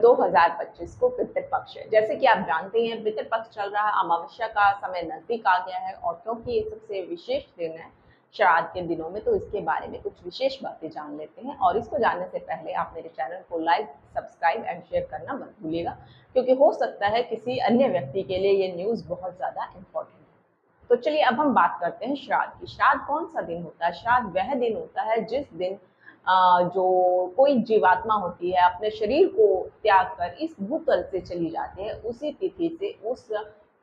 2025 को पितृपक्ष है। जैसे कि आप जानते हैं पितृपक्ष चल रहा है, अमावस्या का समय नजदीक आ गया है और क्योंकि ये सबसे विशेष दिन है श्राद्ध के दिनों में, तो इसके बारे में कुछ विशेष बातें जान लेते हैं। और इसको जानने से पहले आप मेरे चैनल को लाइक, सब्सक्राइब एंड शेयर करना मत भूलिएगा, क्योंकि हो सकता है किसी अन्य व्यक्ति के लिए ये न्यूज़ बहुत ज़्यादा इम्पोर्टेंट है। तो चलिए अब हम बात करते हैं श्राद्ध की। श्राद्ध कौन सा दिन होता है? श्राद्ध वह दिन होता है जिस दिन जो कोई जीवात्मा होती है अपने शरीर को त्याग कर इस भूतल से चली जाती है, उसी तिथि से उस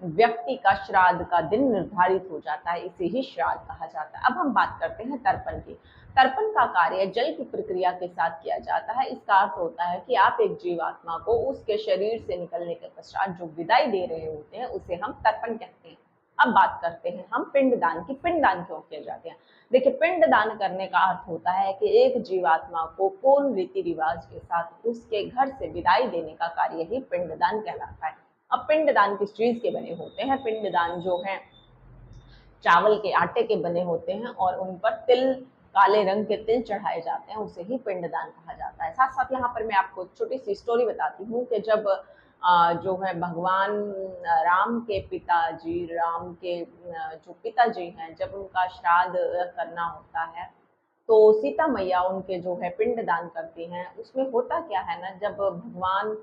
व्यक्ति का श्राद्ध का दिन निर्धारित हो जाता है। इसे ही श्राद्ध कहा जाता है। अब हम बात करते हैं तर्पण की। तर्पण का कार्य जल की प्रक्रिया के साथ किया जाता है। इसका अर्थ होता है कि आप एक जीवात्मा को उसके शरीर से निकलने के पश्चात जो विदाई दे रहे होते हैं उसे हम तर्पण कहते हैं। अब बात करते हैं हम पिंडदान की। पिंडदान क्यों किए जाते हैं? देखिए, पिंडदान करने का अर्थ होता है कि एक जीवात्मा को पूर्ण रीति रिवाज के साथ उसके घर से विदाई देने का कार्य ही पिंडदान कहलाता है। अब पिंडदान किस चीज के बने होते हैं? पिंडदान जो है चावल के आटे के बने होते हैं और उन पर तिल, काले रंग के तिल चढ़ाए जाते हैं, उसे ही पिंडदान कहा जाता है। साथ साथ यहाँ पर मैं आपको छोटी सी स्टोरी बताती हूँ कि जब जो है भगवान राम के पिताजी, राम के जो पिताजी हैं, जब उनका श्राद्ध करना होता है तो सीता मैया उनके जो है पिंडदान करती हैं। उसमें होता क्या है ना, जब भगवान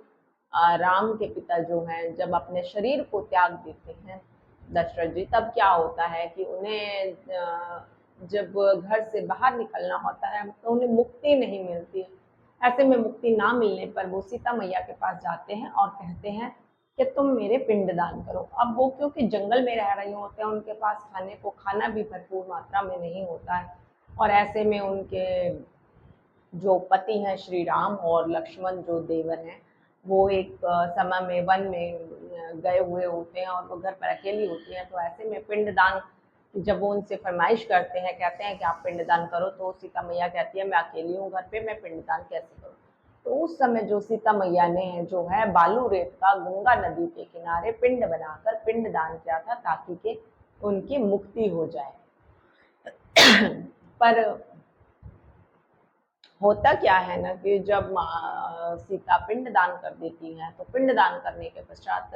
राम के पिता जो हैं जब अपने शरीर को त्याग देते हैं दशरथ जी, तब क्या होता है कि उन्हें जब घर से बाहर निकलना होता है तो उन्हें मुक्ति नहीं मिलती है। ऐसे में मुक्ति ना मिलने पर वो सीता मैया के पास जाते हैं और कहते हैं कि तुम मेरे पिंडदान करो। अब वो क्योंकि जंगल में रह रही होते हैं, उनके पास खाने को खाना भी भरपूर मात्रा में नहीं होता है और ऐसे में उनके जो पति हैं श्री राम और लक्ष्मण जो देवर हैं, वो एक समय में वन में गए हुए होते हैं और वो घर पर अकेली होती हैं। तो ऐसे में पिंडदान जब वो उनसे फरमाइश करते हैं, कहते हैं कि आप पिंडदान करो, तो सीता मैया कहती है मैं अकेली हूँ घर पे, मैं पिंडदान कैसे करूँ? तो उस समय जो सीता मैया ने जो है बालू रेत का गंगा नदी के किनारे पिंड बनाकर पिंडदान किया था ताकि के उनकी मुक्ति हो जाए। पर होता क्या है ना कि जब सीता पिंडदान कर देती हैं तो पिंडदान करने के पश्चात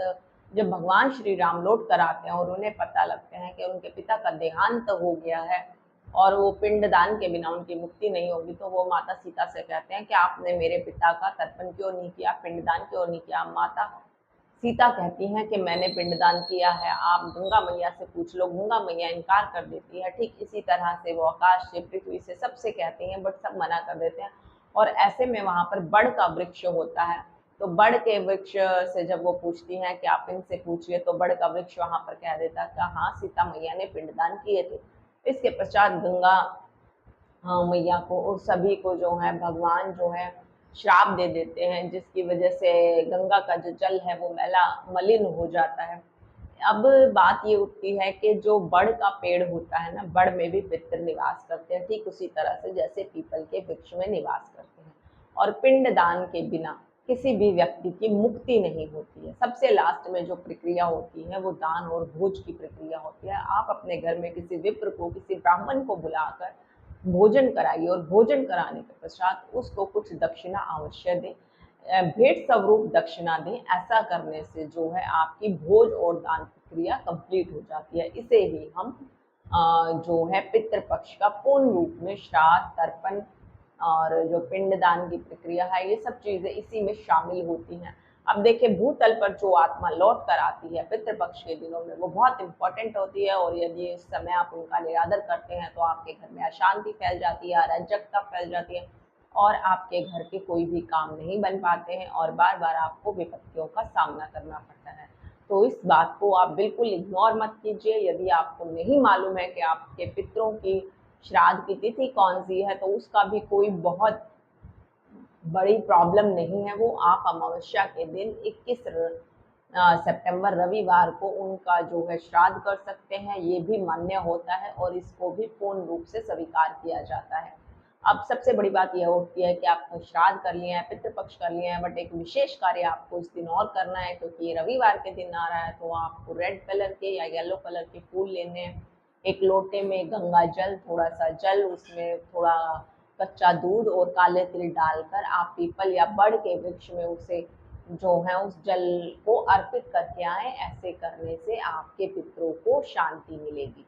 जब भगवान श्री राम लौट कर आते हैं और उन्हें पता लगते हैं कि उनके पिता का देहांत हो गया है और वो पिंडदान के बिना उनकी मुक्ति नहीं होगी, तो वो माता सीता से कहते हैं कि आपने मेरे पिता का तर्पण क्यों नहीं किया, पिंडदान क्यों नहीं किया? माता सीता कहती हैं कि मैंने पिंडदान किया है, आप गंगा मैया से पूछ लो। गंगा मैया इनकार कर देती है। ठीक इसी तरह से वो आकाश से, पृथ्वी से, सबसे कहती हैं, बट सब मना कर देते हैं। और ऐसे में वहां पर बड़ का वृक्ष होता है, तो बड़ के वृक्ष से जब वो पूछती हैं कि आप इनसे पूछिए, तो बड़ का वृक्ष वहां पर कह देता है कि हाँ, सीता मैया ने पिंडदान किए थे। इसके पश्चात गंगा मैया को और सभी को जो है भगवान जो है श्राप दे देते हैं, जिसकी वजह से गंगा का जो जल है वो मैला मलिन हो जाता है। अब बात ये उठती है कि जो बड़ का पेड़ होता है ना, बड़ में भी पितर निवास करते हैं, ठीक उसी तरह से जैसे पीपल के वृक्ष में निवास करते हैं। और पिंडदान के बिना किसी भी व्यक्ति की मुक्ति नहीं होती है। सबसे लास्ट में जो प्रक्रिया होती है वो दान और भोज की प्रक्रिया होती है। आप अपने घर में किसी विप्र को, किसी ब्राह्मण को बुलाकर भोजन कराइए और भोजन कराने के पश्चात उसको कुछ दक्षिणा अवश्य दें, भेंट स्वरूप दक्षिणा दें। ऐसा करने से जो है आपकी भोज और दान प्रक्रिया कंप्लीट हो जाती है। इसे ही हम जो है पितृपक्ष का पूर्ण रूप में श्राद्ध, तर्पण और जो पिंडदान की प्रक्रिया है, ये सब चीजें इसी में शामिल होती हैं। अब देखिए, भूतल पर जो आत्मा लौट कर आती है पितृपक्ष के दिनों में, वो बहुत इंपॉर्टेंट होती है और यदि इस समय आप उनका निरादर करते हैं तो आपके घर में अशांति फैल जाती है, अराजकता फैल जाती है और आपके घर के कोई भी काम नहीं बन पाते हैं और बार बार आपको विपत्तियों का सामना करना पड़ता है। तो इस बात को आप बिल्कुल इग्नोर मत कीजिए। यदि आपको नहीं मालूम है कि आपके पितरों की श्राद्ध की तिथि कौन सी है, तो उसका भी कोई बहुत बड़ी प्रॉब्लम नहीं है। वो आप अमावस्या के दिन 21 सितंबर रविवार को उनका जो है श्राद्ध कर सकते हैं। ये भी मान्य होता है और इसको भी पूर्ण रूप से स्वीकार किया जाता है। अब सबसे बड़ी बात यह होती है कि आप श्राद्ध कर लिए हैं, पितृपक्ष कर लिए हैं, बट एक विशेष कार्य आपको इस दिन और करना है, क्योंकि ये रविवार के दिन आ रहा है। तो आपको रेड कलर के या येलो कलर के फूल लेने हैं। एक लोटे में गंगा जल, थोड़ा सा जल, उसमें थोड़ा कच्चा दूध और काले तिल डालकर आप पीपल या बड़ के वृक्ष में उसे जो है उस जल को अर्पित करके आए। ऐसे करने से आपके पितरों को शांति मिलेगी।